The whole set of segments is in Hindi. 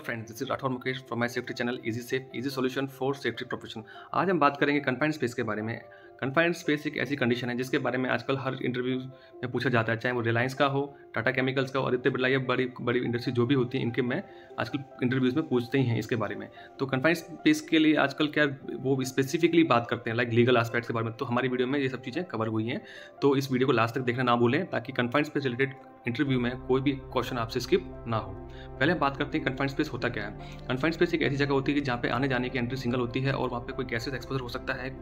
Friends, this is Rathore Mukesh from my safety channel easy safe easy solution for safety profession. आज हम बात करेंगे कन्फाइंड स्पेस के बारे में। कन्फाइंड स्पेस एक ऐसी कंडीशन है जिसके बारे में आजकल हर इंटरव्यू में पूछा जाता है, चाहे वो रिलायंस का हो, टाटा केमिकल्स का हो, आदित्य बिरला या बड़ी बड़ी इंडस्ट्री जो भी होती है, इनके में आजकल इंटरव्यूज़ में पूछते ही हैं इसके बारे में। तो कन्फाइंड स्पेस के लिए आजकल क्या वो स्पेसिफिकली बात करते हैं, लाइक लीगल एस्पेक्ट्स के बारे में। तो हमारी वीडियो में ये सब चीज़ें कवर हुई हैं, तो इस वीडियो को लास्ट तक देखना ना भूलें ताकि कन्फाइंड स्पेस रिलेटेड इंटरव्यू में कोई भी क्वेश्चन आपसे स्किप ना हो। पहले हम बात करते हैं कन्फाइंड स्पेस होता क्या है। कन्फाइंड स्पेस एक ऐसी जगह होती है जहाँ पे आने जाने की एंट्री सिंगल होती है और वहाँ पे कोई गैसेस एक्सपोजर हो सकता है,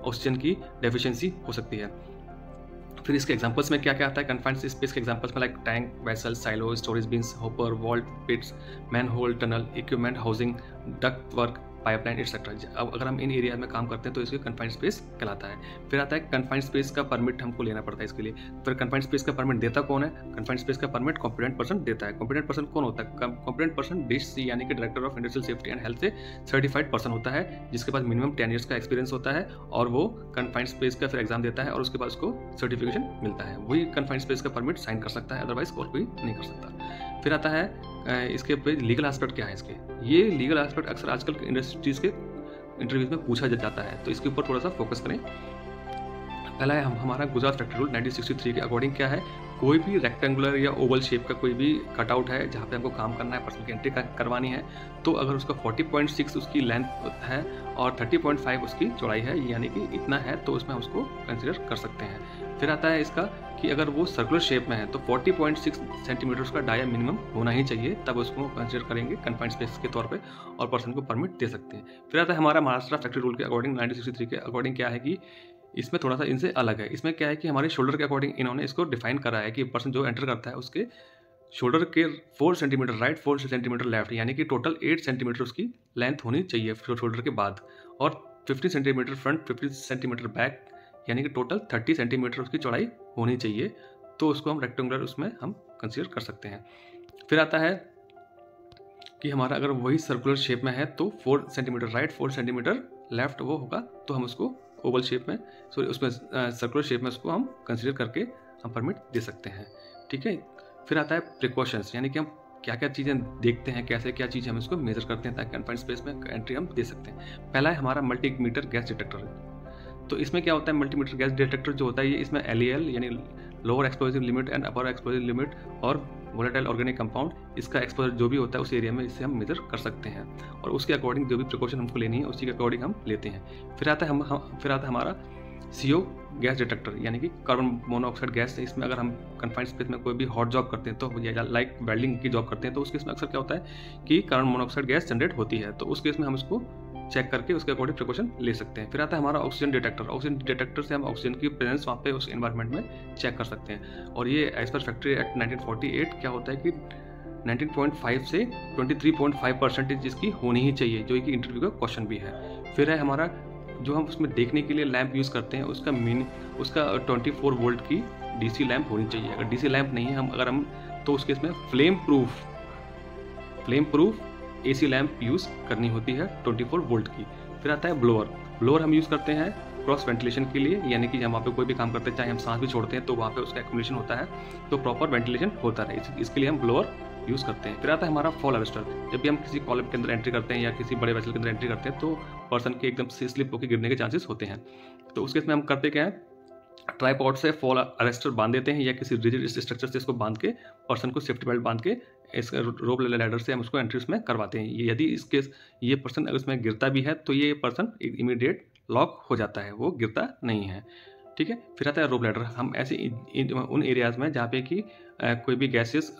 ऑक्सीजन की डेफिशिएंसी हो सकती है। फिर इसके एग्जांपल्स में क्या क्या आता है कन्फाइंड स्पेस के एग्जांपल्स में, like tank, vessel, silo, storage bins, hopper, vault, pits, manhole, tunnel, equipment, housing, duct work, pipeline etcetera. अब अगर हम इन एरिया में काम करते हैं तो इसके कन्फाइंड स्पेस कहलाता है। फिर आता है कन्फाइंड स्पेस का परमिट हमको लेना पड़ता है इसके लिए। फिर कन्फाइंड स्पेस का परमिट देता कौन है? कन्फाइंड स्पेस का परमिट कॉम्पिटेंट पर्सन देता है। कॉम्पिटेंट पर्सन कौन होता है? कॉम्पिटेंट पर्सन डीसी यानी कि director of industrial safety and health से सर्टिफाइड पर्सन होता है, जिसके पास मिनिमम 10 ईयर्स का एक्सपीरियंस होता है और वो कन्फाइंड स्पेस का फिर एग्जाम देता है और उसके बाद उसको सर्टिफिकेशन मिलता है। वही कन्फाइंड स्पेस का परमिट साइन कर सकता है, अदरवाइज और कोई नहीं कर सकता। फिर आता है इसके पे लीगल एस्पेक्ट क्या है इसके। ये लीगल एस्पेक्ट अक्सर आजकल इंडस्ट्रीज के इंटरव्यूज में पूछा जाता है, तो इसके ऊपर थोड़ा सा फोकस करें। पहला है हमारा गुजरात फैक्ट्री रूल 1963 के अकॉर्डिंग क्या है, कोई भी रेक्टेंगुलर या ओवल शेप का कोई भी कटआउट है जहाँ पे हमको काम करना है, पर्सन की एंट्री करवानी है, तो अगर उसका 40.6 उसकी लेंथ है और 30.5 उसकी चौड़ाई है, यानी कि इतना है, तो उसमें हम उसको कंसिडर कर सकते हैं। फिर आता है इसका कि अगर वो सर्कुलर शेप में है तो 40.6 सेंटीमीटर का डाया मिनिमम होना ही चाहिए, तब उसको कंसिडर करेंगे कन्फाइंड स्पेस के तौर पे और पर्सन को परमिट दे सकते हैं। फिर आता है हमारा महाराष्ट्र फैक्ट्री रूल के अकॉर्डिंग 1963 के अकॉर्डिंग क्या है कि इसमें थोड़ा सा इनसे अलग है। इसमें क्या है कि हमारे शोल्डर के अकॉर्डिंग इन्होंने इसको डिफाइन करा है कि पर्सन जो एंटर करता है उसके शोल्डर के 4 सेंटीमीटर राइट, 4 सेंटीमीटर लेफ्ट, यानी कि टोटल 8 सेंटीमीटर उसकी लेंथ होनी चाहिए शोल्डर के बाद, और 50 सेंटीमीटर फ्रंट, 50 सेंटीमीटर बैक, यानी कि टोटल 30 सेंटीमीटर उसकी चौड़ाई होनी चाहिए, तो उसको हम रेक्टेंगुलर उसमें हम कंसीडर कर सकते हैं। फिर आता है कि हमारा अगर वही सर्कुलर शेप में है तो 4 सेंटीमीटर राइट, 4 सेंटीमीटर लेफ्ट वो होगा, तो हम उसको ओवल शेप में, सॉरी उसमें सर्कुलर शेप में उसको हम कंसीडर करके हम परमिट दे सकते हैं। ठीक है। फिर आता है प्रिकॉशंस, यानी कि हम क्या क्या चीज़ें देखते हैं, कैसे क्या चीज़ हम इसको मेजर करते हैं ताकि कन्फाइंड स्पेस में एंट्री हम दे सकते हैं। पहला है हमारा मल्टीमीटर गैस डिटेक्टर। तो इसमें क्या होता है, मल्टीमीटर गैस डिटेक्टर जो होता है ये इसमें LEL यानी lower explosive limit and upper explosive limit और वोलेटाइल ऑर्गेनिक कंपाउंड, इसका एक्सपोजर जो भी होता है उस एरिया में इससे हम मेजर कर सकते हैं और उसके अकॉर्डिंग जो भी प्रिकॉशन हमको लेनी है उसी के अकॉर्डिंग हम लेते हैं। फिर आता है हमारा CO गैस डिटेक्टर, यानी कि कार्बन मोनोऑक्साइड गैस। इसमें अगर हम कन्फाइंड स्पेस में कोई भी हॉट जॉब करते हैं, तो लाइक वेल्डिंग की जॉब करते हैं, तो उस केस में अक्सर क्या होता है कि कार्बन मोनोऑक्साइड गैस जनरेट होती है, तो उस केस में हम इसको चेक करके उसके अकॉर्डिंग प्रिकॉशन ले सकते हैं। फिर आता है हमारा ऑक्सीजन डिटेक्टर। ऑक्सीजन डिटेक्टर से हम ऑक्सीजन की प्रेजेंस वहाँ पे उस एनवायरनमेंट में चेक कर सकते हैं, और ये एज पर फैक्ट्री एक्ट 1948 क्या होता है कि 19.5 से 23.5% इसकी होनी ही चाहिए, जो कि इंटरव्यू का क्वेश्चन भी है। फिर है हमारा जो हम उसमें देखने के लिए लैंप यूज़ करते हैं, उसका 24 वोल्ट की DC लैंप होनी चाहिए। अगर DC लैंप नहीं है तो उसके इसमें flame proof AC lamp use करनी होती है 24 वोल्ट की। फिर आता है ब्लोअर हम यूज़ करते हैं क्रॉस वेंटिलेशन के लिए, यानी कि हम वहाँ पे कोई भी काम करते हैं, चाहे हम सांस भी छोड़ते हैं, तो वहाँ पे उसका एक्यूमुलेशन होता है, तो प्रॉपर वेंटिलेशन होता रहे, इसके लिए हम ब्लोअर यूज़ करते हैं। फिर आता है हमारा फॉल अरेस्टर। जब भी हम किसी कॉलम के अंदर एंट्री करते हैं या किसी बड़े वेसल के अंदर एंट्री करते हैं, तो पर्सन के एकदम से स्लिप होकर गिरने के चांसेस होते हैं, तो उसके इसमें हम करते क्या है, ट्राइपॉड से फॉल अरेस्टर बांध देते हैं या किसी रिजिड स्ट्रक्चर से इसको बांध के पर्सन को सेफ्टी बेल्ट बांध के इस रोप लैडर से हम उसको एंट्री उसमें करवाते हैं। यदि इसके ये पर्सन अगर उसमें गिरता भी है तो ये पर्सन इमीडिएट लॉक हो जाता है, वो गिरता नहीं है। ठीक है। फिर आता है रोप लैडर। हम ऐसे उन एरियाज़ में जहाँ पे कि कोई भी गैसेस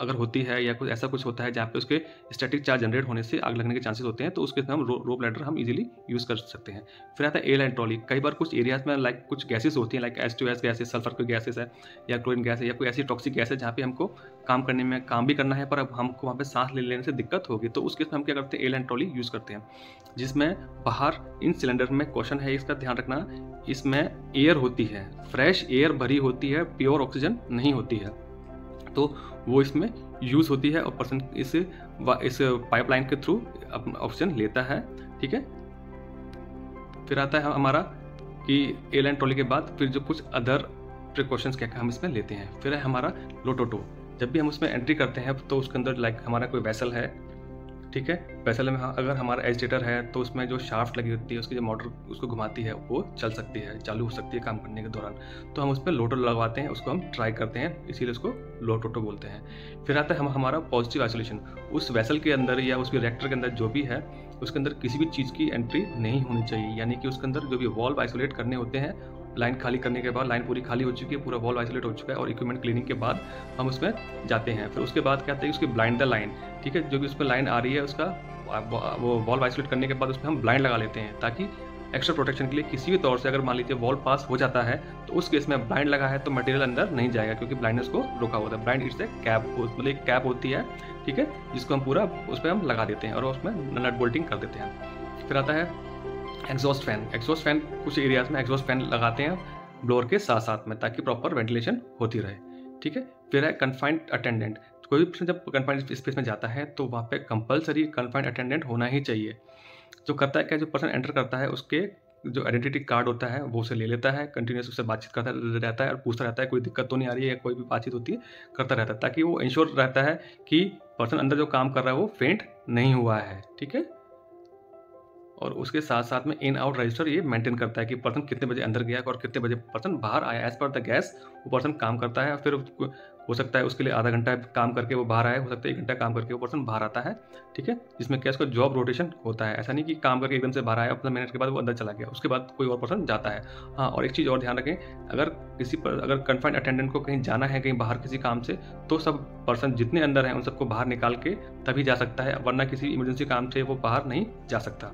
अगर होती है या कुछ ऐसा कुछ होता है जहाँ पे उसके स्टैटिक चार्ज जनरेट होने से आग लगने के चांसेस होते हैं, तो उसके हम रोप लैडर हम इजीली यूज़ कर सकते हैं। फिर आता है एयर लाइन ट्रॉली। कई बार कुछ एरियाज में लाइक कुछ गैसेस होती हैं, लाइक H2S गैसेस, सल्फर की गैसेस है या क्लोरीन गैस है या कोई ऐसी टॉक्सिक गैस है जहाँ पे हमको काम करने में काम भी करना है पर अब हमको वहाँ पे सांस लेने से दिक्कत होगी, तो उस केस में हम क्या करते हैं, एयर लाइन ट्रॉली यूज़ करते हैं, जिसमें बाहर इन सिलेंडर में क्वेश्चन है इसका ध्यान रखना, इसमें एयर होती है, फ्रेश एयर भरी होती है, प्योर ऑक्सीजन नहीं होती है, तो वो इसमें यूज़ होती है और पर्सन इस पाइपलाइन के थ्रू अपना ऑक्सीजन लेता है। ठीक है। फिर आता है हमारा कि एयरलाइन ट्रॉली के बाद फिर जो कुछ अदर प्रिकॉशंस क्या हम इसमें लेते हैं। फिर है हमारा लोटोटो। जब भी हम उसमें एंट्री करते हैं तो उसके अंदर लाइक हमारा कोई वेसल है ठीक है। वेसल में अगर हमारा एजिटेटर है तो उसमें जो शाफ्ट लगी होती है, उसकी जो मोटर उसको घुमाती है वो चल सकती है, चालू हो सकती है काम करने के दौरान। तो हम उस पर लो टोटो लगवाते हैं, उसको हम ट्राई करते हैं, इसीलिए उसको लो टोटो बोलते हैं। फिर आता है हमारा पॉजिटिव आइसोलेशन। उस वेसल के अंदर या उसके रिएक्टर के अंदर जो भी है, उसके अंदर किसी भी चीज़ की एंट्री नहीं होनी चाहिए, यानी कि उसके अंदर जो भी वॉल्व आइसोलेट करने होते हैं, लाइन खाली करने के बाद, लाइन पूरी खाली हो चुकी है, पूरा वॉल्व आइसोलेट हो चुका है और इक्विपमेंट क्लीनिंग के बाद हम उसमें जाते हैं। फिर उसके बाद क्या होता है कि उसकी ब्लाइंड द लाइन, ठीक है, जो भी उस पर लाइन आ रही है उसका वो वॉल्व आइसोलेट करने के बाद उसमें हम ब्लाइंड लगा लेते हैं, ताकि एक्स्ट्रा प्रोटेक्शन के लिए किसी भी तौर से अगर मान लीजिए वॉल्व पास हो जाता है तो उस केस में ब्लाइंड लगा है तो मटेरियल अंदर नहीं जाएगा, क्योंकि ब्लाइंडनेस को रोका होता है। ब्लाइंड इट्स ए कैप, मतलब एक कैप होती है, ठीक है, जिसको हम पूरा उस पर हम लगा देते हैं और उसमें नट बोल्टिंग कर देते हैं। फिर आता है एग्जॉस्ट फैन। एग्जॉस्ट फैन कुछ एरियाज में एग्जॉस्ट फैन लगाते हैं ब्लोअर के साथ साथ में, ताकि प्रॉपर वेंटिलेशन होती रहे, ठीक है। फिर है कन्फाइंड अटेंडेंट। कोई भी पर्सन जब कन्फाइंड स्पेस में जाता है तो वहाँ पे कंपलसरी कन्फाइंड अटेंडेंट होना ही चाहिए। जो करता है क्या, जो पर्सन एंटर करता है उसके जो आइडेंटिटी कार्ड होता है वो उसे ले लेता है, कंटिन्यूस उससे बातचीत करता रहता है और पूछता रहता है कोई दिक्कत तो नहीं आ रही है, कोई भी बातचीत होती है करता रहता है, ताकि वो इंश्योर रहता है कि पर्सन अंदर जो काम कर रहा है वो फेंट नहीं हुआ है, ठीक है। और उसके साथ साथ में इन आउट रजिस्टर ये मेंटेन करता है कि पर्सन कितने बजे अंदर गया और कितने बजे पर्सन बाहर आया। एज पर द गैस वो पर्सन काम करता है, फिर हो सकता है उसके लिए आधा घंटा काम करके वो बाहर आए, हो सकता है 1 घंटा काम करके वो पर्सन बाहर आता है, ठीक है, जिसमें क्या उसका जॉब रोटेशन होता है। ऐसा नहीं कि काम करके एकदम से बाहर आया, 15 मिनट के बाद वो अंदर चला गया, उसके बाद कोई और पर्सन जाता है। हाँ, और एक चीज़ और ध्यान रखें, अगर कन्फाइंड अटेंडेंट को कहीं जाना है, कहीं बाहर किसी काम से, तो सब पर्सन जितने अंदर हैं उन सबको बाहर निकाल के तभी जा सकता है, वरना किसी इमरजेंसी काम से वो बाहर नहीं जा सकता।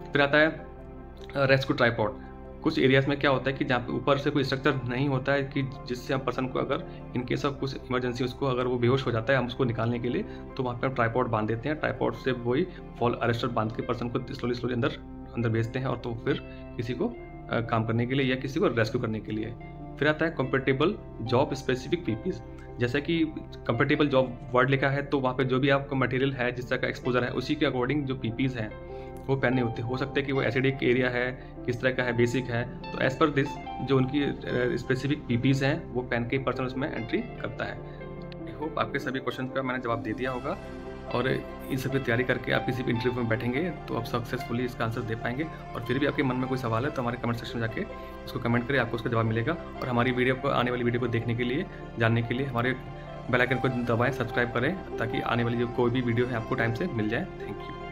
फिर आता है रेस्क्यू ट्राइपॉड। कुछ एरियाज में क्या होता है कि जहाँ पे ऊपर से कोई स्ट्रक्चर नहीं होता है कि जिससे हम पर्सन को अगर इन केस ऑफ कुछ इमरजेंसी उसको अगर वो बेहोश हो जाता है हम उसको निकालने के लिए, तो वहाँ पे हम ट्राइपॉड बांध देते हैं। ट्राइपॉड से वही फॉल अरेस्टर बांध के पर्सन को स्लोली अंदर भेजते हैं, और तो फिर किसी को काम करने के लिए या किसी को रेस्क्यू करने के लिए। फिर आता है कंपेटेबल जॉब स्पेसिफिक पीपीज। जैसे कि कंपेटेबल जॉब वर्ड लिखा है तो वहाँ पे जो भी आपका मटेरियल है, जिस तरह का एक्सपोजर है, उसी के अकॉर्डिंग जो पीपीज हैं वो पहनने होते हैं। हो सकता है कि वो एसिडिक एरिया है, किस तरह का है, बेसिक है, तो एज पर दिस जो उनकी स्पेसिफिक पीपीज हैं वो पहन के पर्सन उसमें एंट्री करता है। आई होप आपके सभी क्वेश्चन का मैंने जवाब दे दिया होगा, और इन सब की तैयारी करके आप किसी भी इंटरव्यू में बैठेंगे तो आप सक्सेसफुली इसका आंसर दे पाएंगे। और फिर भी आपके मन में कोई सवाल है तो हमारे कमेंट सेक्शन में जाके उसको कमेंट करें, आपको उसका जवाब मिलेगा। और हमारी वीडियो को, आने वाली वीडियो को देखने के लिए, जानने के लिए हमारे बेल आइकन को दबाएं, सब्सक्राइब करें, ताकि आने वाली जो कोई भी वीडियो है आपको टाइम से मिल जाए। Thank you.